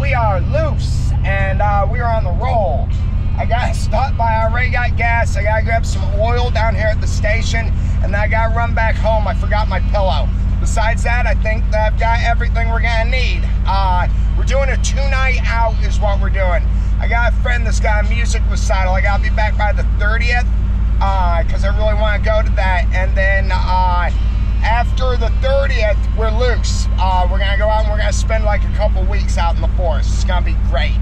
we are loose, and we are on the roll. I got stopped by, I already got gas. I gotta grab some oil down here at the station, and then I gotta run back home. I forgot my pillow. Besides that, I think that I've got everything we're gonna need. We're doing a 2-night out is what we're doing. I got a friend that's got a music recital. I gotta be back by the 30th, because I really wanna go to that. And then after the 30th, we're loose. We're gonna go out and we're gonna spend like a couple weeks out in the forest. It's gonna be great.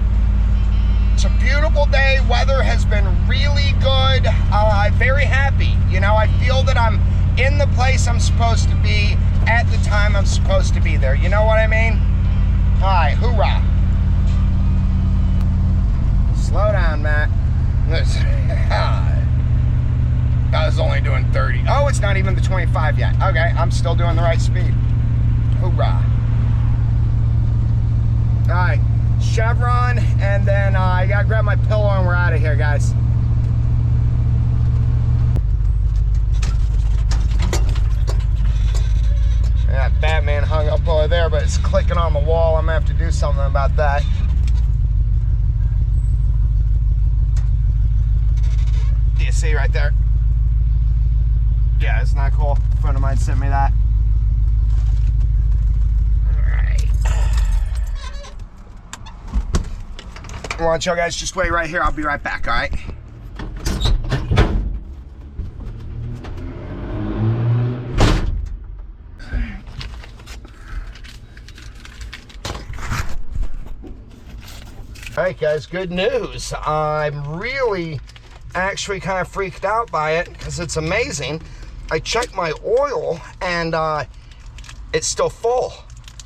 It's a beautiful day. Weather has been really good. I'm very happy. You know, I feel that I'm in the place I'm supposed to be at the time I'm supposed to be there. You know what I mean? All right, hoorah. Slow down, Matt. I was only doing 30. Oh, it's not even the 25 yet. Okay, I'm still doing the right speed. Hoorah. All right. Chevron, and then I gotta grab my pillow and we're out of here, guys. Yeah, Batman hung up over there, but it's clicking on the wall. I'm gonna have to do something about that. Do you see right there? Yeah, isn't that cool? A friend of mine sent me that. Why don't y'all guys just wait right here? I'll be right back, all right? All right, guys, good news. I'm really actually kind of freaked out by it because it's amazing. I checked my oil and it's still full.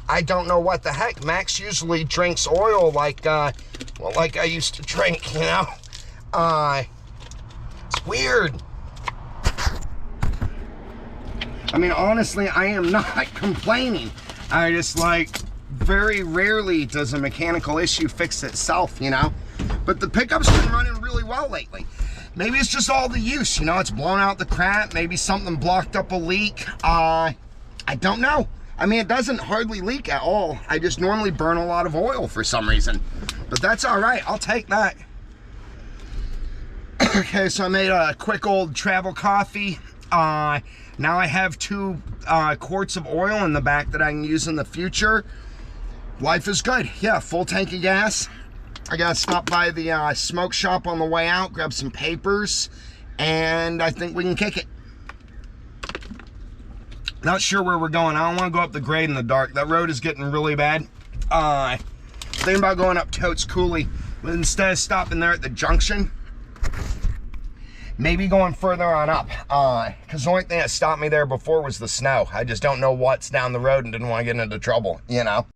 I don't know what the heck. Max usually drinks oil like, well, like I used to drink, you know? It's weird. I mean, honestly, I am not complaining. I just, like, very rarely does a mechanical issue fix itself, you know? But the pickup's been running really well lately. Maybe it's just all the use, you know? It's blown out the crap. Maybe something blocked up a leak. I don't know. I mean, it doesn't hardly leak at all. I just normally burn a lot of oil for some reason. But that's all right, I'll take that. Okay, so I made a quick old travel coffee. Now I have 2 quarts of oil in the back that I can use in the future. Life is good. Yeah, full tank of gas. I gotta stop by the smoke shop on the way out, grab some papers, and I think we can kick it. Not sure where we're going. I don't want to go up the grade in the dark. That road is getting really bad. Thinking about going up Totes Coolie, but instead of stopping there at the junction, maybe going further on up. Because the only thing that stopped me there before was the snow. I just don't know what's down the road and didn't want to get into trouble, you know?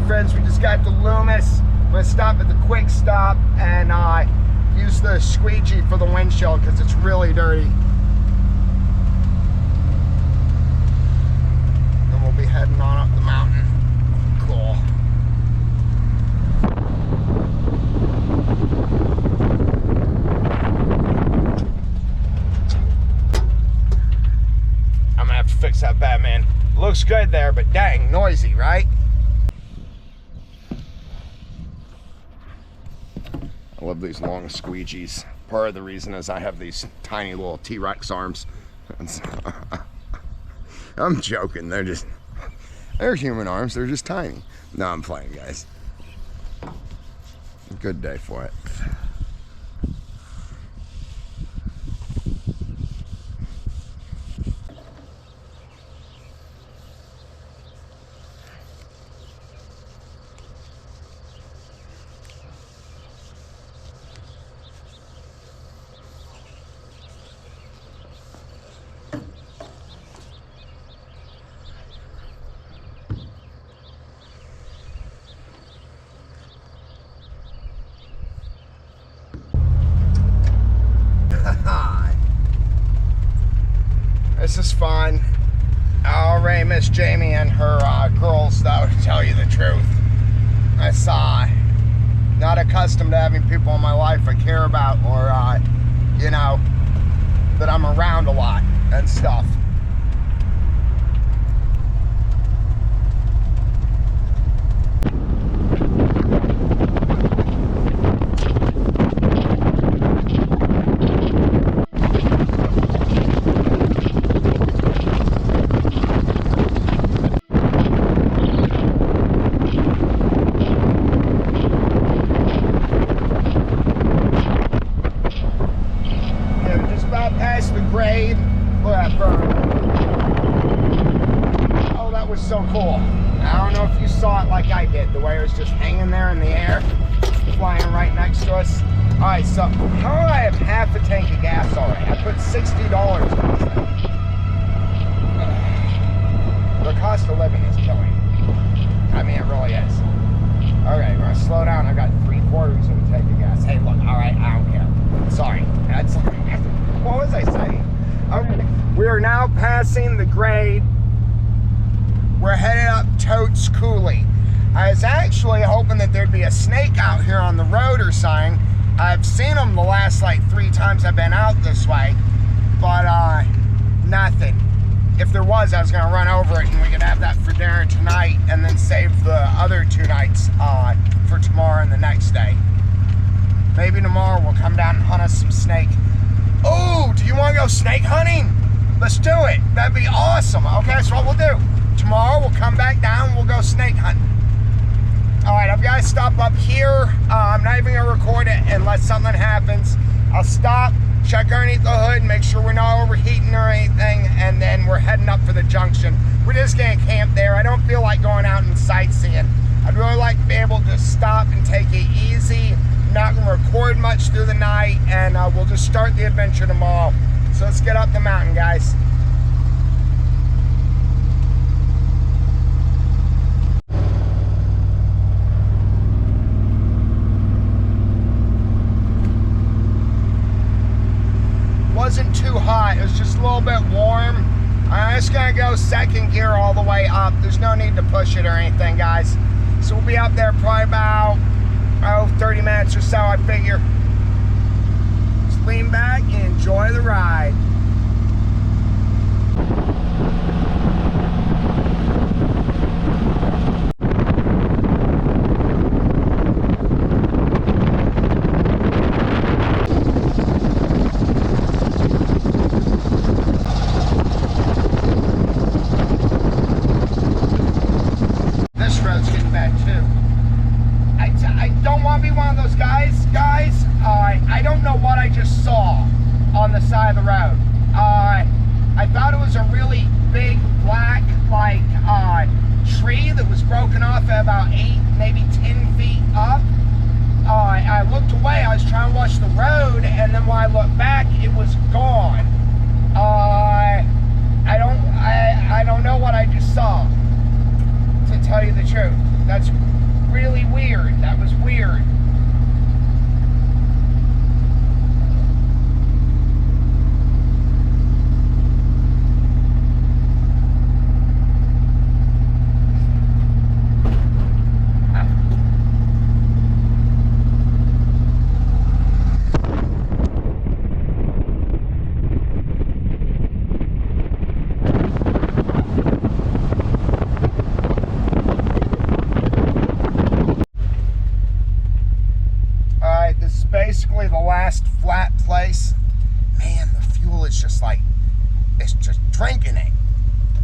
Friends, we just got to Loomis. I'm gonna stop at the quick stop and use the squeegee for the windshield because it's really dirty. Then we'll be heading on up the mountain. Cool. I'm gonna have to fix that Batman. Looks good there, but dang, noisy, right? love these long squeegees. Part of the reason is I have these tiny little T-Rex arms. I'm joking, they're human arms, they're just tiny. No, I'm playing, guys. Good day for it. This is fun. I already miss Jamie and her girls, though, to tell you the truth. Not accustomed to having people in my life I care about, or, you know, that I'm around a lot and stuff. So cool. I don't know if you saw it like I did, the way it was just hanging there in the air, flying right next to us. Alright, so how do I have half a tank of gas already? I put $60 in this thing. The cost of living is killing me. I mean, it really is. Okay, we're gonna slow down. I got 3/4 of a tank of gas. Hey, look, alright, I don't care. Sorry. What was I saying? Okay, we are now passing the grade. We're headed up Totes Coolie. I was actually hoping that there'd be a snake out here on the road or something. I've seen them the last like 3 times I've been out this way, but nothing. If there was, I was gonna run over it and we could have that for dinner tonight and then save the other 2 nights for tomorrow and the next day. Maybe tomorrow we'll come down and hunt us some snake. Oh, do you wanna go snake hunting? Let's do it. That'd be awesome. Okay, that's what we'll do. Tomorrow we'll come back down and we'll go snake hunting. Alright, I've got to stop up here. I'm not even going to record it unless something happens. I'll stop, check underneath the hood, make sure we're not overheating or anything, and then we're heading up for the junction. We're just going to camp there. I don't feel like going out and sightseeing. I'd really like to be able to stop and take it easy. I'm not going to record much through the night, and we'll just start the adventure tomorrow. So let's get up the mountain, guys. Wasn't too hot, it was just a little bit warm. I'm just gonna go 2nd gear all the way up. There's no need to push it or anything, guys. So we'll be up there probably about 30 minutes or so, I figure. Just lean back and enjoy the ride. I don't know what I just saw on the side of the road. I thought it was a really big black tree that was broken off at about 8, maybe 10 feet up. I looked away, I was trying to watch the road, and then when I looked back, it was gone. I don't know what I just saw, to tell you the truth. That's really weird. That was weird. it's just drinking it.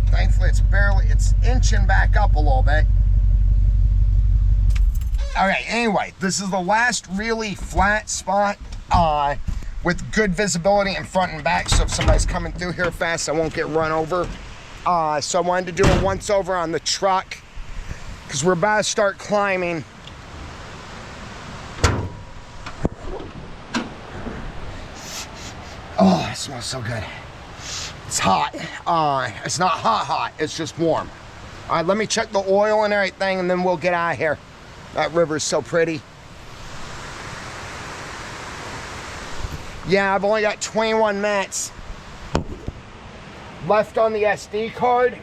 Thankfully, it's inching back up a little bit. Okay, anyway, this is the last really flat spot with good visibility in front and back, so if somebody's coming through here fast, I won't get run over. So I wanted to do a once over on the truck because we're about to start climbing. Oh, it smells so good. It's hot. It's not hot, it's just warm. All right, let me check the oil and everything, and then we'll get out of here. That river's so pretty. Yeah, I've only got 21 minutes left on the SD card.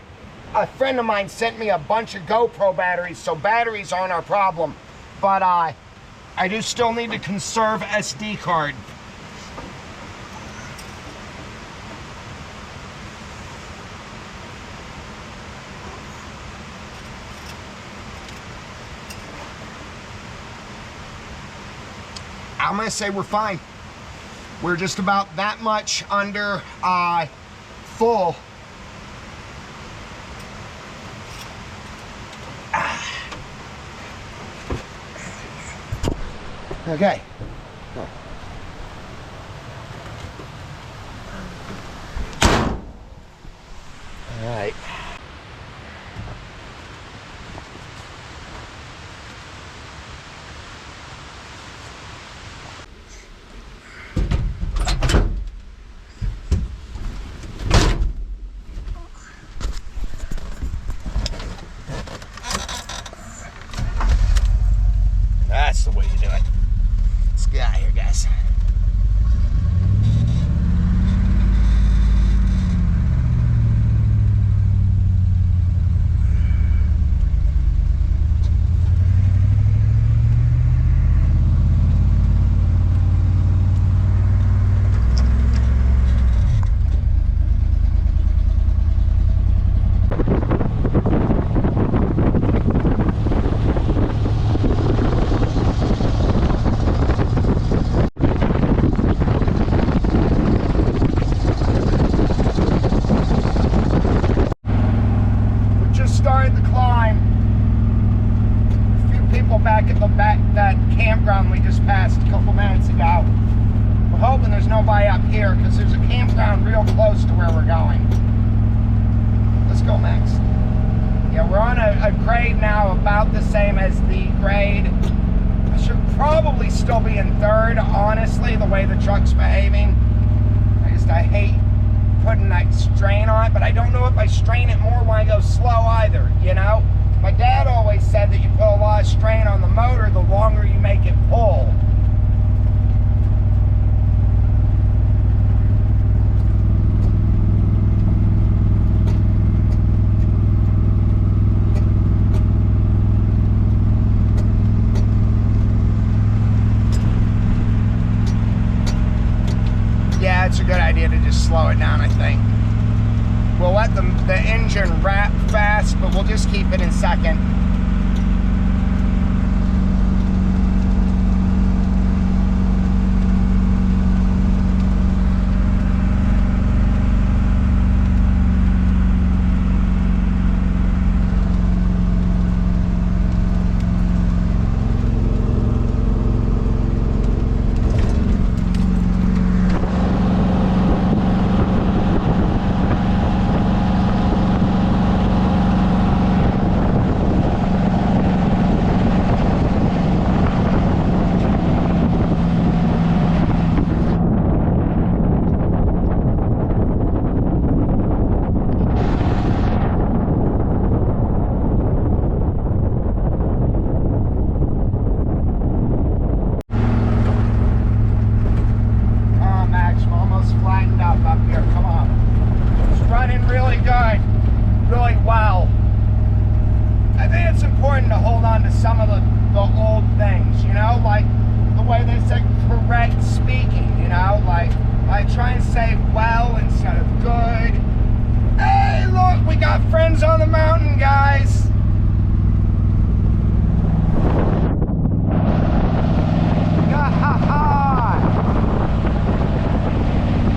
A friend of mine sent me a bunch of GoPro batteries, so batteries aren't our problem. But I do still need to conserve SD card. I'm gonna say we're fine. We're just about that much under full. Okay. All right. That's the way you do it. Let's get out of here, guys. That campground we just passed a couple minutes ago. We're hoping there's nobody up here because there's a campground real close to where we're going. Let's go, Max. Yeah, we're on a grade now about the same as the grade. I should probably still be in third, honestly, the way the truck's behaving. I hate putting that strain on it, but I don't know if I strain it more when I go slow either, you know? My dad always said that you put a lot of strain on the motor, the longer you make it pull. Yeah, it's a good idea to just slow it down, I think. We'll let the engine wrap fast, but we'll just keep it in second.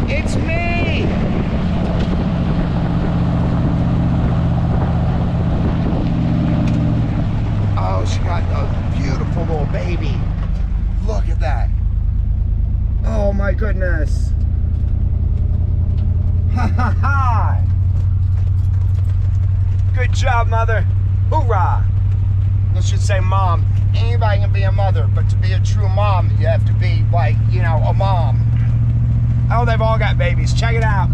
It's me! Good job, mother. Hoorah. I should say mom. Anybody can be a mother, but to be a true mom, you have to be like, you know, a mom. Oh, they've all got babies. Check it out.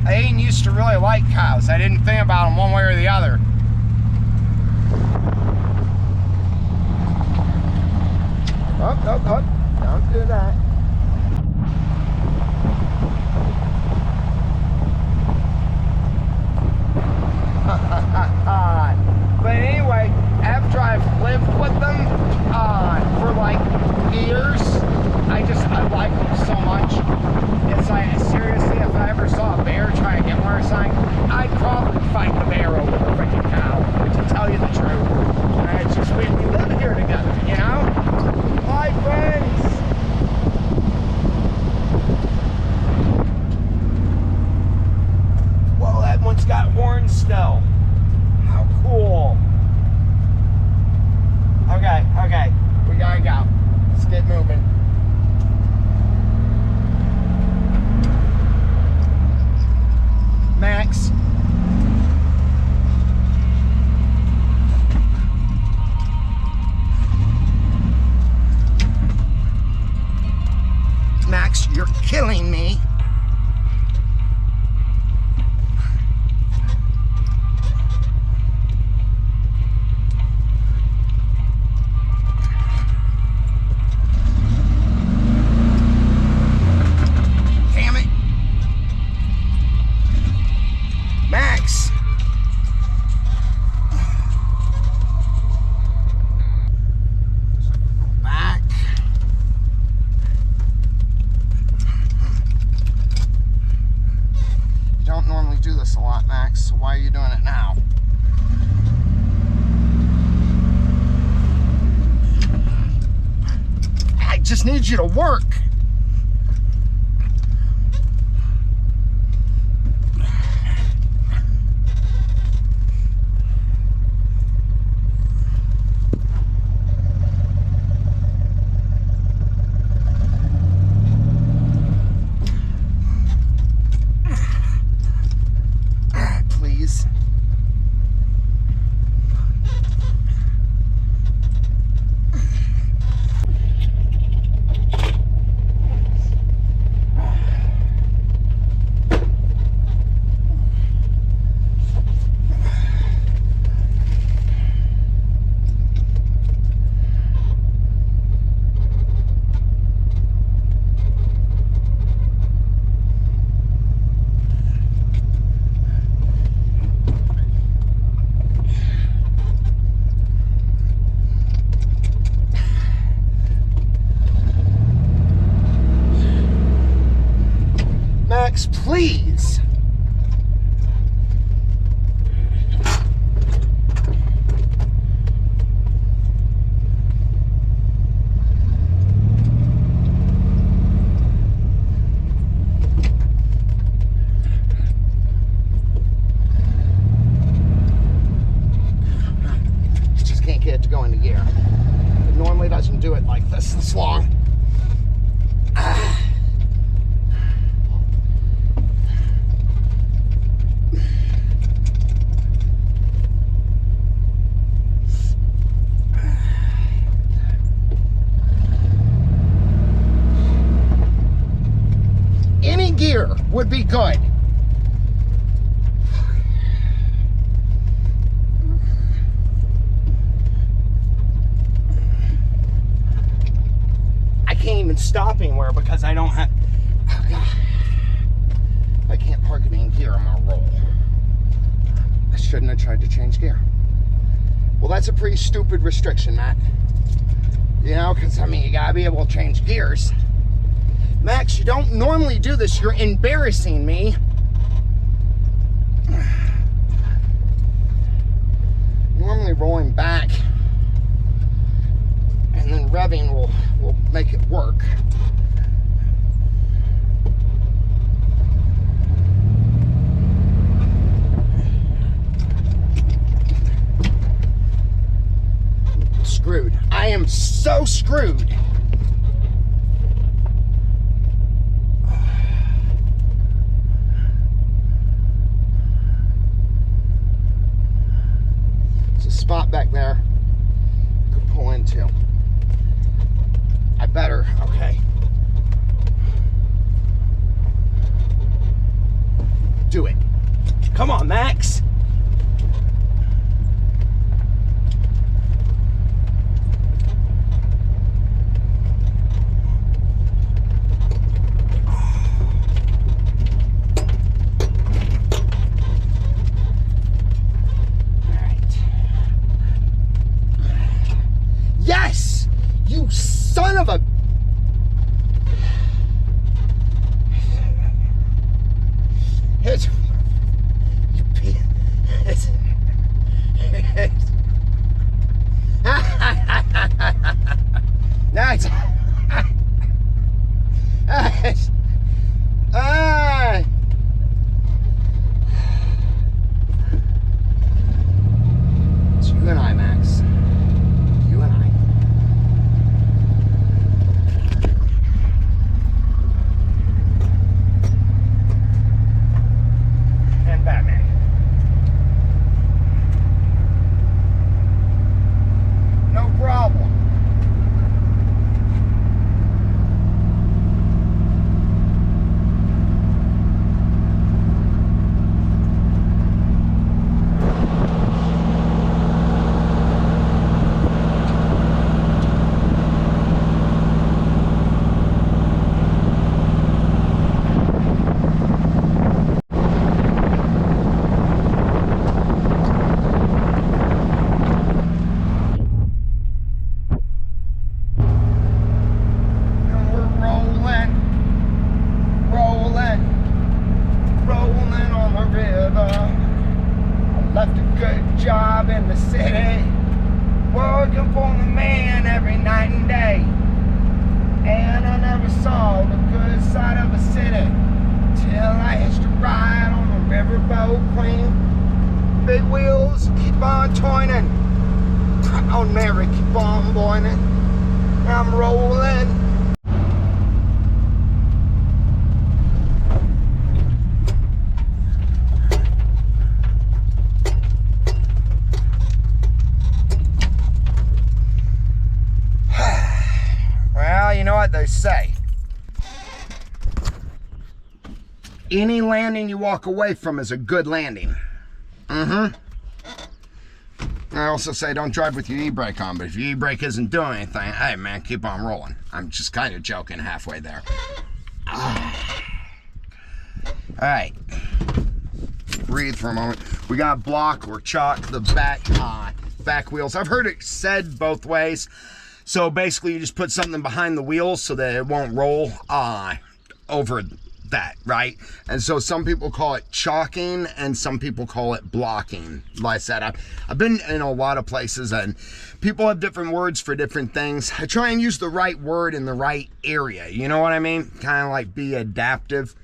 I ain't used to really like cows. I didn't think about them one way or the other. Oh, don't do that. But anyway, after I've lived with them for like years, I like them so much. It's like, seriously, if I ever saw a bear try to get one or something, I'd probably fight the bear over the freaking cow, to tell you the truth. And it's just, we live here together, you know? Hi, friends! Whoa, that one's got horns still. How cool. Okay, we gotta go. Let's get moving. Max. Max, you're killing me. Need you to work. Please. Please. Just can't get it to go into gear. It normally doesn't do it like this long. Gear would be good. I can't even stop anywhere because I don't have. Oh God. If I can't park it in gear, I'm gonna roll. I shouldn't have tried to change gear. Well, that's a pretty stupid restriction, Matt. You know, because I mean, you gotta be able to change gears. Max, you don't normally do this. You're embarrassing me. Normally rolling back and then revving will make it work. screwed. I am so screwed. There's a spot back there you could pull into. I better, okay. Do it. Come on, Max. Yes! You son of a... It's... You pee... It's... Nice. It's you and I, Max. You and I. And Batman. No problem. Left a good job in the city, working for the man every night and day. And I never saw the good side of the city till I hitched a ride on the riverboat queen. Big wheels keep on turning, Proud Mary keep on boiling. I'm rolling. You know what they say. Any landing you walk away from is a good landing. I also say don't drive with your e-brake on, but if your e-brake isn't doing anything, hey man, keep on rolling. I'm just kind of joking halfway there. Alright. Breathe for a moment. We got block or chalk the back wheels. I've heard it said both ways. So basically you just put something behind the wheels so that it won't roll over that, right? And so some people call it chalking and some people call it blocking. Like I said, I've been in a lot of places and people have different words for different things. I try and use the right word in the right area. You know what I mean? Kind of like be adaptive.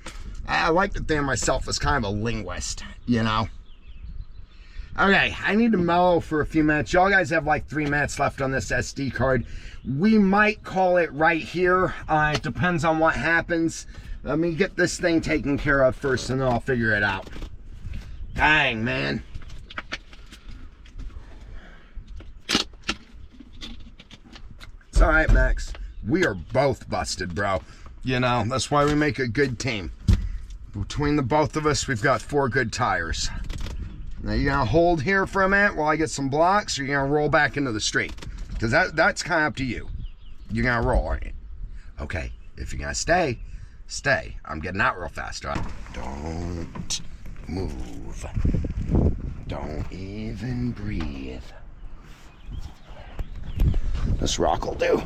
I like to think of myself as kind of a linguist, you know? Okay, I need to mellow for a few minutes. Y'all guys have like 3 minutes left on this SD card. We might call it right here. It depends on what happens. Let me get this thing taken care of first and then I'll figure it out. Dang, man. It's all right, Max. We are both busted, bro. You know, that's why we make a good team. Between the both of us, we've got 4 good tires. Now you're gonna hold here for a minute while I get some blocks, or you're gonna roll back into the street? Because that's kind of up to you. You're gonna roll, aren't you? Okay, if you're gonna stay, stay. I'm getting out real fast, right? Don't move. Don't even breathe. This rock will do.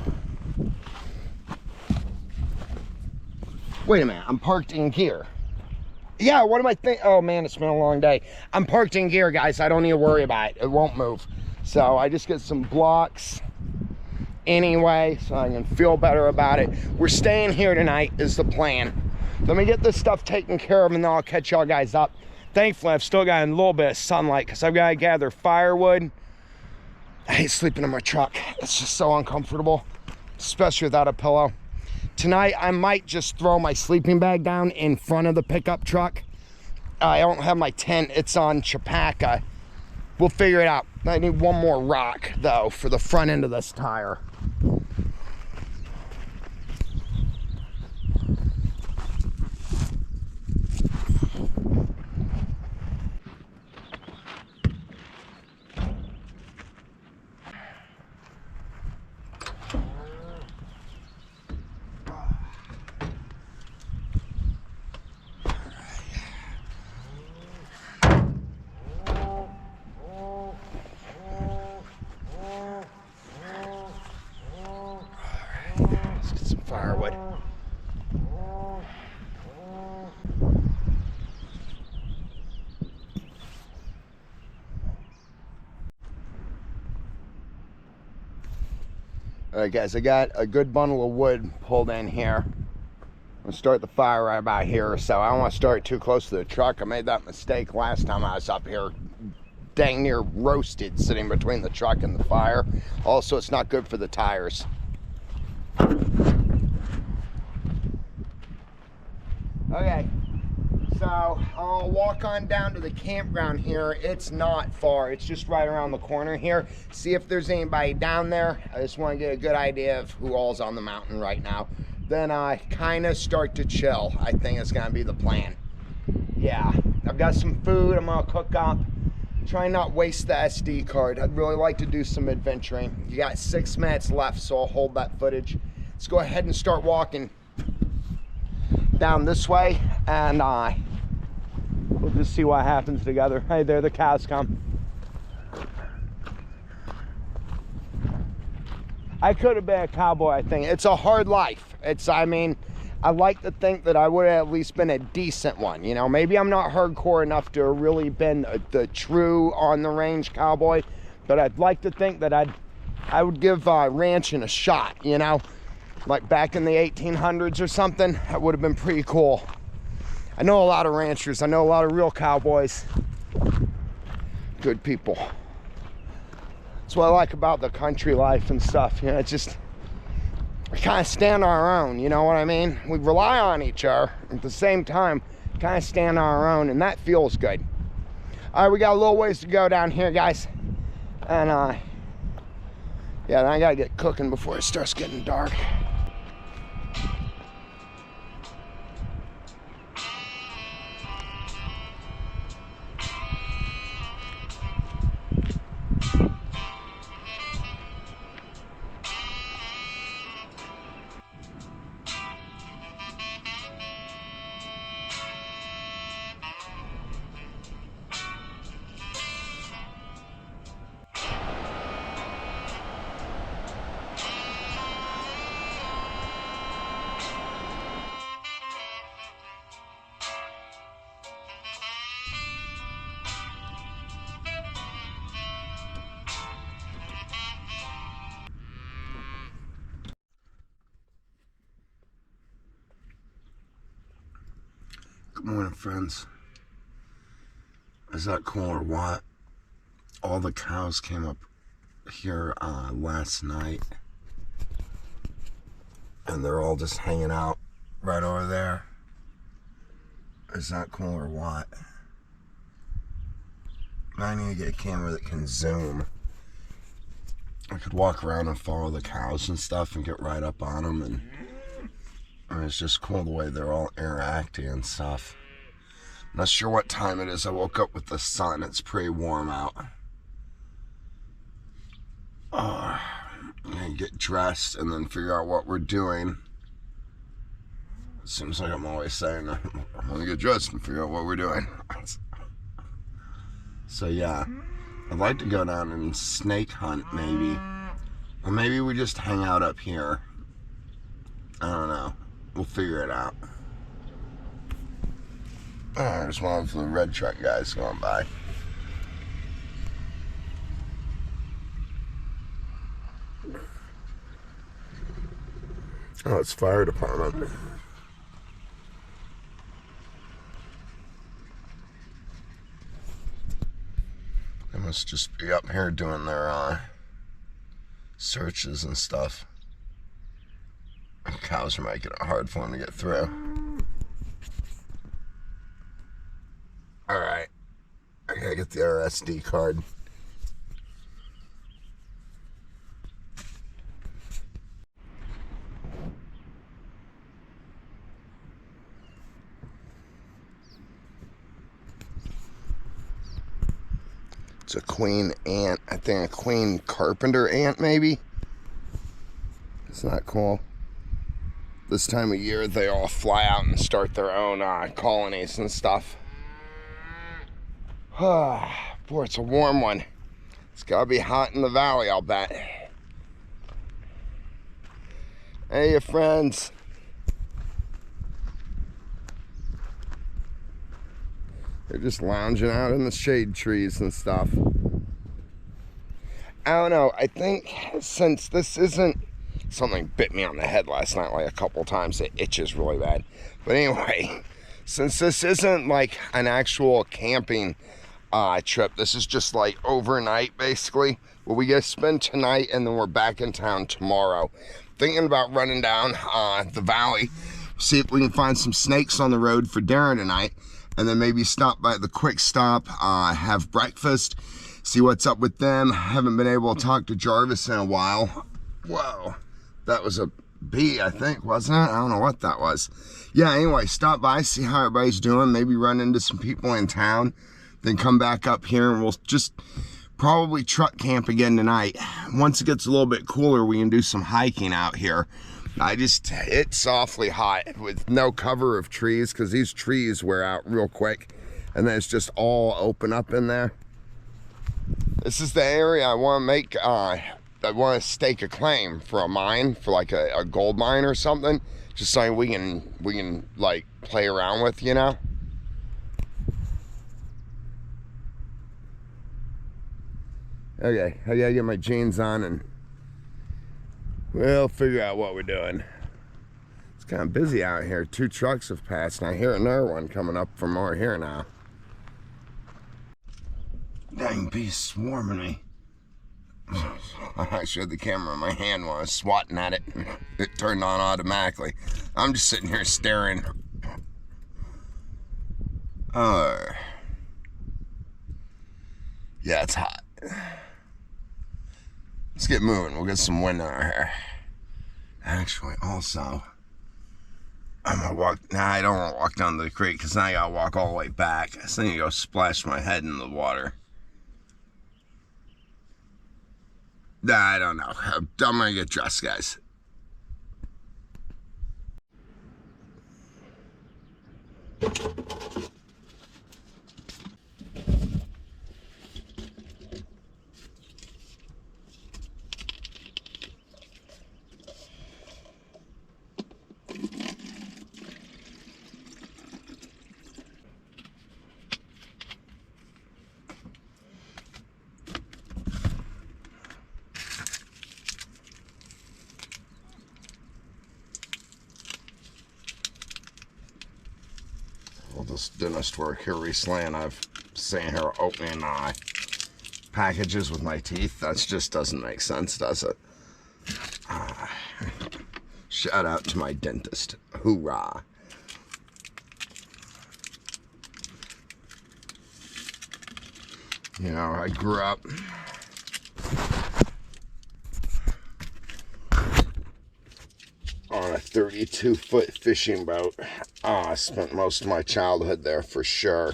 Wait a minute, I'm parked in gear. Yeah, what am I thinking? Oh man, it's been a long day. I'm parked in gear, guys. I don't need to worry about it. It won't move. So I just get some blocks anyway, so I can feel better about it. We're staying here tonight is the plan. Let me get this stuff taken care of and then I'll catch y'all guys up. Thankfully, I've still got a little bit of sunlight because I've got to gather firewood I hate sleeping in my truck. It's just so uncomfortable, especially without a pillow. Tonight, I might just throw my sleeping bag down in front of the pickup truck. I don't have my tent. It's on Chapaca. We'll figure it out. I need one more rock, though, for the front end of this tire. Let's get some firewood. All right, guys, I got a good bundle of wood pulled in here. I'm gonna start the fire right about here, so I don't want to start too close to the truck. I made that mistake last time I was up here. Dang near roasted sitting between the truck and the fire. Also, it's not good for the tires. Okay, so I'll walk on down to the campground here. It's not far, it's just right around the corner here. See if there's anybody down there. I just want to get a good idea of who all's on the mountain right now. Then I kind of start to chill. I think it's gonna be the plan. Yeah, I've got some food I'm gonna cook up. Try not waste the SD card. I'd really like to do some adventuring. You got 6 minutes left, so I'll hold that footage. Let's go ahead and start walking down this way, and we'll just see what happens together. Hey, there the cows come. I could have been a cowboy, I think. It's a hard life. I mean, I like to think that I would have at least been a decent one. You know, maybe I'm not hardcore enough to have really been the true on the range cowboy, but I'd like to think that I would give ranching a shot, you know? Like back in the 1800s or something. That would have been pretty cool. I know a lot of ranchers. I know a lot of real cowboys. Good people. That's what I like about the country life and stuff. You know, it's just, we kind of stand on our own, you know what I mean? We rely on each other. At the same time, kind of stand on our own, and that feels good. All right, we got a little ways to go down here, guys. And yeah, then I gotta get cooking before it starts getting dark. Good morning, friends. Is that cool or what? All the cows came up here last night, and they're all just hanging out right over there. Is that cool or what? I need to get a camera that can zoom. I could walk around and follow the cows and stuff and get right up on them, and it's just cool the way they're all interacting and stuff. Not sure what time it is. I woke up with the sun. It's pretty warm out. I'm gonna get dressed and then figure out what we're doing. It seems like I'm always saying I'm gonna get dressed and figure out what we're doing. So yeah, I'd like to go down and snake hunt maybe. Or maybe we just hang out up here. I don't know. We'll figure it out. Oh, there's one of the red truck guys going by. Oh, it's fire department. They must just be up here doing their searches and stuff. Cows are making it hard for him to get through. Alright. I gotta get the RSD card. It's a queen ant. I think a queen carpenter ant, maybe. Isn't that cool? This time of year, they all fly out and start their own colonies and stuff. Boy, it's a warm one. It's gotta be hot in the valley, I'll bet. Hey, friends. They're just lounging out in the shade trees and stuff. I don't know. I think since this isn't... Something bit me on the head last night like a couple times. It itches really bad. But anyway, since this isn't like an actual camping trip, this is just like overnight basically. Well, we get to spend tonight and then we're back in town tomorrow. Thinking about running down the valley, see if we can find some snakes on the road for dinner tonight, and then maybe stop by the Quick Stop, have breakfast, see what's up with them. Haven't been able to talk to Jarvis in a while. Whoa. That was a bee, I think, wasn't it? I don't know what that was. Yeah, anyway, stop by, see how everybody's doing, maybe run into some people in town, then come back up here and we'll just probably truck camp again tonight. Once it gets a little bit cooler, we can do some hiking out here. It's awfully hot with no cover of trees because these trees wear out real quick and then it's just all open up in there. This is the area I want to make, I want to stake a claim for a mine, for like a gold mine or something. Just something we can like play around with, you know? Okay, I gotta get my jeans on and we'll figure out what we're doing. It's kind of busy out here. 2 trucks have passed and I hear another one coming up from over here now. Dang bees swarming me. I actually had the camera in my hand while I was swatting at it. It turned on automatically. I'm just sitting here staring. Yeah, it's hot. Let's get moving. We'll get some wind in our hair. Actually, also, I'm gonna walk. Nah, I don't want to walk down to the creek because now I gotta walk all the way back. I think I go splash my head in the water. I don't know. I'm gonna get dressed, guys. This dentist work here recently, and I've seen her opening packages with my teeth. That just doesn't make sense, does it? Shout out to my dentist. Hoorah. You know, I grew up on a 32-foot fishing boat. I spent most of my childhood there for sure.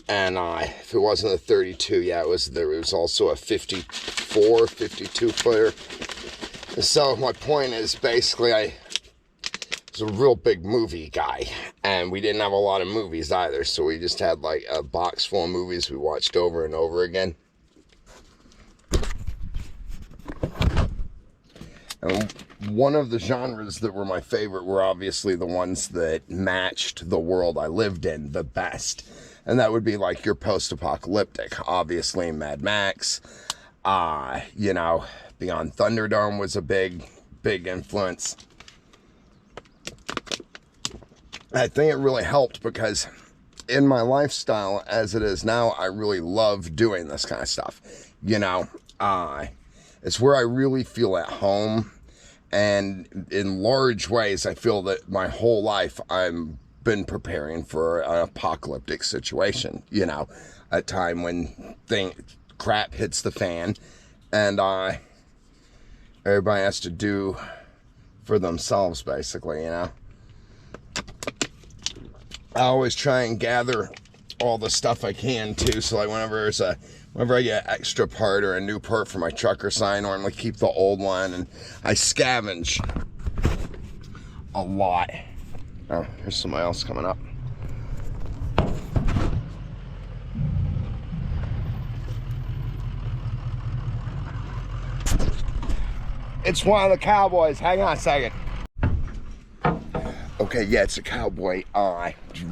And if it wasn't a 32, yeah, there was also a 54, 52 footer. And so my point is basically I was a real big movie guy, and we didn't have a lot of movies either, so we just had like a box full of movies we watched over and over again. And one of the genres that were my favorite were obviously the ones that matched the world I lived in the best. And that would be like your post-apocalyptic. Obviously Mad Max, you know, Beyond Thunderdome was a big influence. I think it really helped because in my lifestyle as it is now, I really love doing this kind of stuff. You know, It's where I really feel at home. And in large ways, I feel that my whole life I've been preparing for an apocalyptic situation, you know, a time when crap hits the fan and everybody has to do for themselves, basically, you know. I always try and gather all the stuff I can too, so like whenever I get an extra part or a new part for my truck or something, I normally keep the old one, and I scavenge a lot. Oh, here's somebody else coming up. It's one of the Cowboys. Hang on a second. Okay, yeah, it's a Cowboy.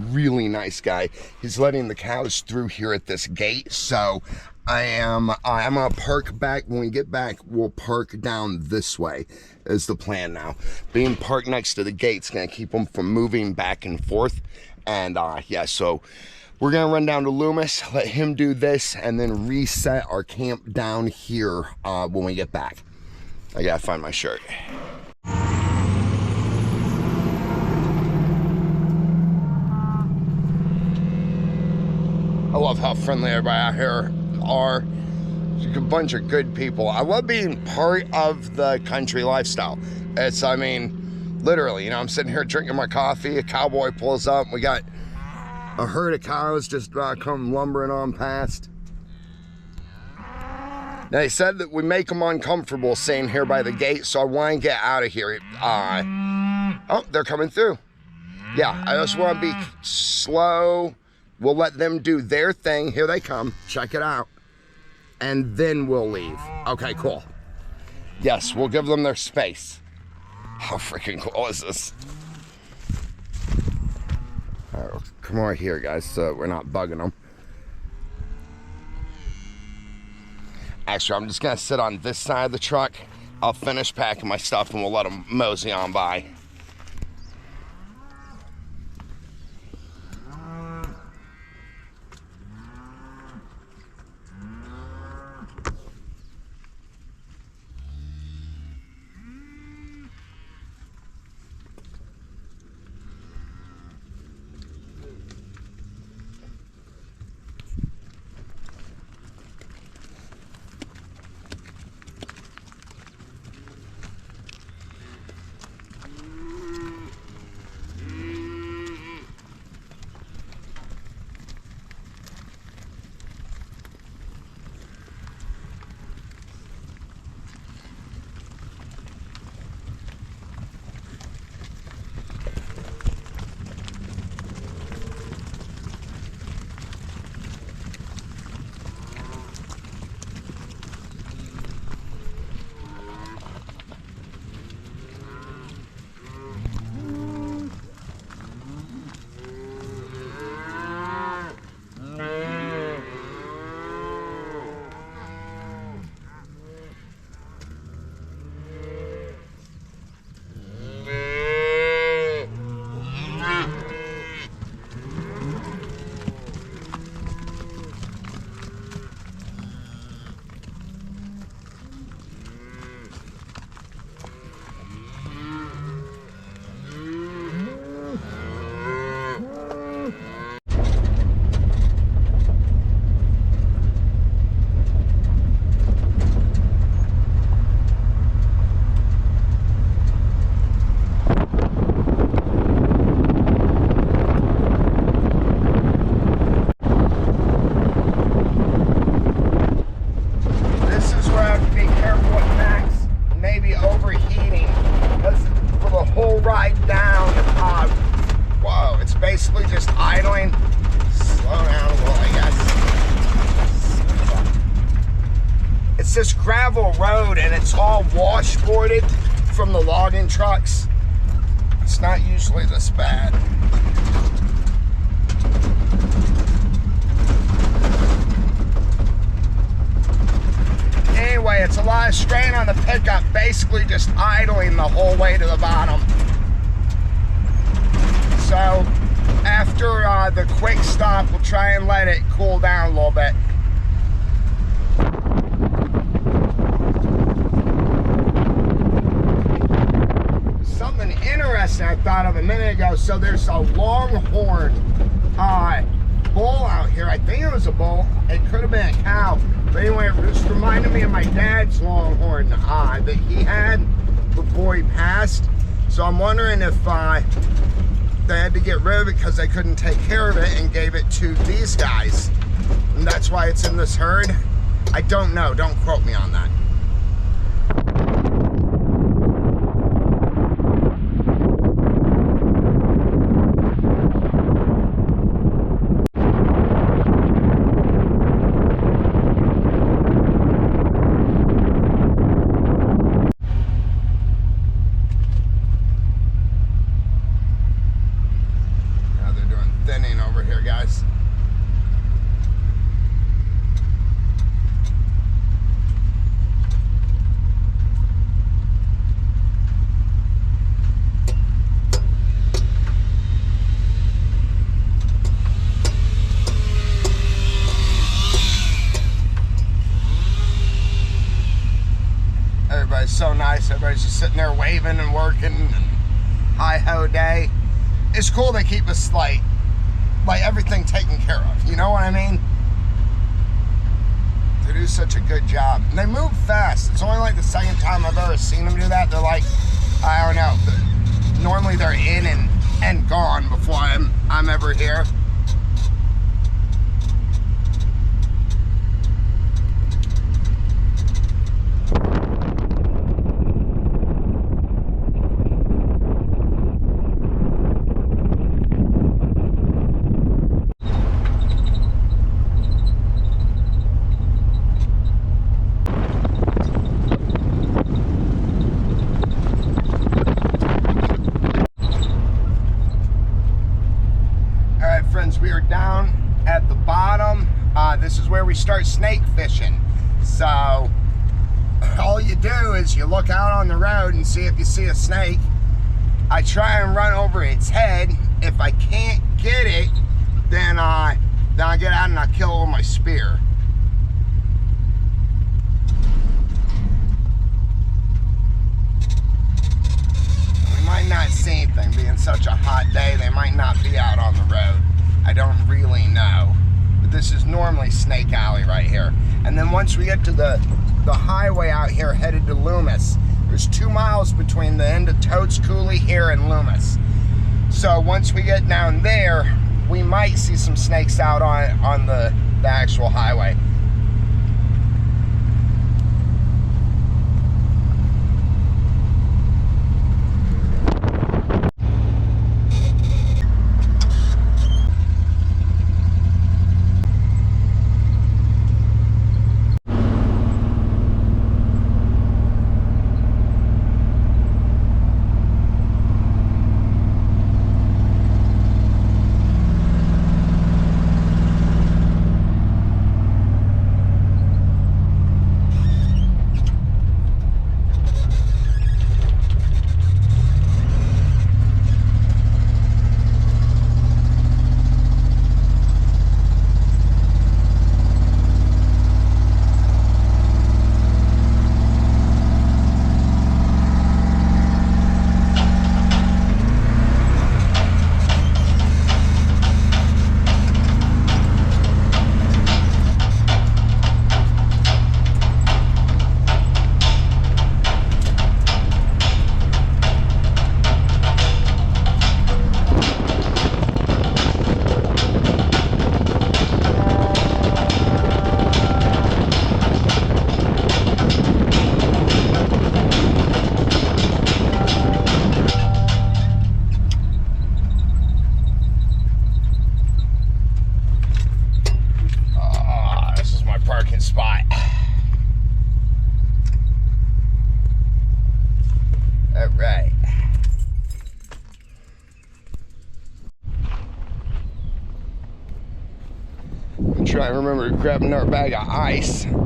Really nice guy. He's letting the cows through here at this gate, so I'm gonna park back. When we get back, we'll park down this way is the plan now. Being parked next to the gate's gonna keep them from moving back and forth. And yeah, so we're gonna run down to Loomis, let him do this, and then reset our camp down here when we get back. I gotta find my shirt. I love how friendly everybody out here are. It's a bunch of good people. I love being part of the country lifestyle. It's, I mean, literally, you know, I'm sitting here drinking my coffee, a cowboy pulls up, we got a herd of cows just come lumbering on past. Now, they said that we make them uncomfortable staying here by the gate, so I want to get out of here. Oh, they're coming through. Yeah, I just want to be slow. We'll let them do their thing. Here they come. Check it out. And then we'll leave. Okay, cool. Yes, we'll give them their space. How freaking cool is this? All right, come over here, guys, so we're not bugging them. Actually, I'm just going to sit on this side of the truck. I'll finish packing my stuff and we'll let them mosey on by. Basically just idling. Slow down a little, I guess. It's this gravel road and it's all washboarded from the logging trucks. It's not usually this bad. Anyway, it's a lot of strain on the pickup, basically just idling the whole way to the bottom. So after the quick stop, we'll try and let it cool down a little bit. interesting I thought of a minute ago. So there's a longhorn bull out here. I think it was a bull. It could have been a cow. But anyway, it just reminded me of my dad's longhorn that he had before he passed. So I'm wondering if they had to get rid of it because they couldn't take care of it and gave it to these guys. And that's why it's in this herd. I don't know. Don't quote me on that. Thinning over here, guys. Everybody's so nice. Everybody's just sitting there waving and working and hi-ho day. It's cool they keep us like everything taken care of, you know what I mean? They do such a good job. And they move fast. It's only like the second time I've ever seen them do that. They're like, I don't know, normally they're in and gone before I'm ever here. We are down at the bottom. This is where we start snake fishing. So all you do is you look out on the road and see if you see a snake. I try and run over its head. If I can't get it, then I get out and I kill it with my spear. We might not see anything. Being such a hot day, they might not be out on the road. I don't really know, but this is normally Snake Alley right here. And then once we get to the highway out here headed to Loomis, there's 2 miles between the end of Totes Coolie here and Loomis. So once we get down there, we might see some snakes out on the actual highway. Try and remember to grab another bag of ice. Actually,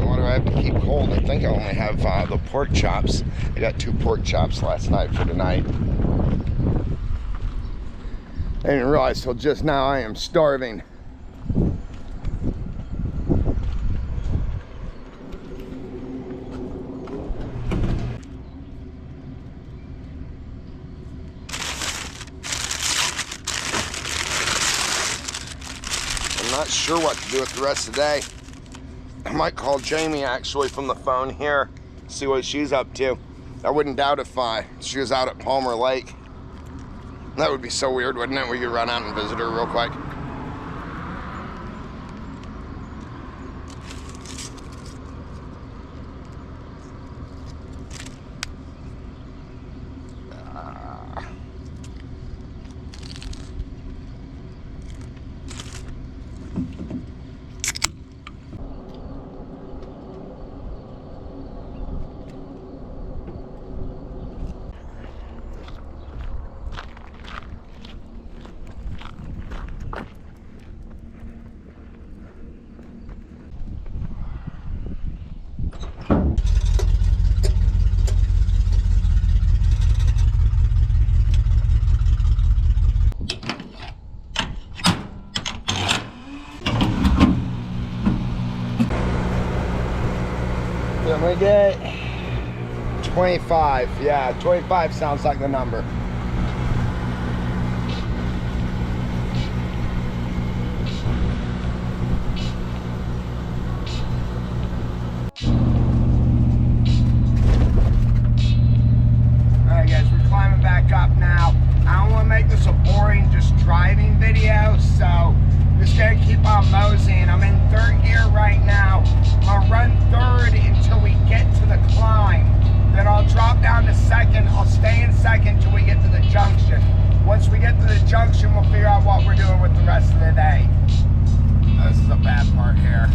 what do I have to keep cold? I think I only have the pork chops. I got 2 pork chops last night for tonight. I didn't realize till just now I am starving. not sure what to do with the rest of the day. I might call Jamie actually from the phone here, see what she's up to. I wouldn't doubt if she was out at Palmer Lake. That would be so weird, wouldn't it? We could run out and visit her real quick. Then we get 25. Yeah, 25 sounds like the number. Alright guys, we're climbing back up now. I don't want to make this a boring just driving video, so I'm just going to keep on moseying. I'm in third gear right now. I'm going to run third until we get to the climb. Then I'll drop down to second. I'll stay in second until we get to the junction. Once we get to the junction, we'll figure out what we're doing with the rest of the day. This is a bad part here.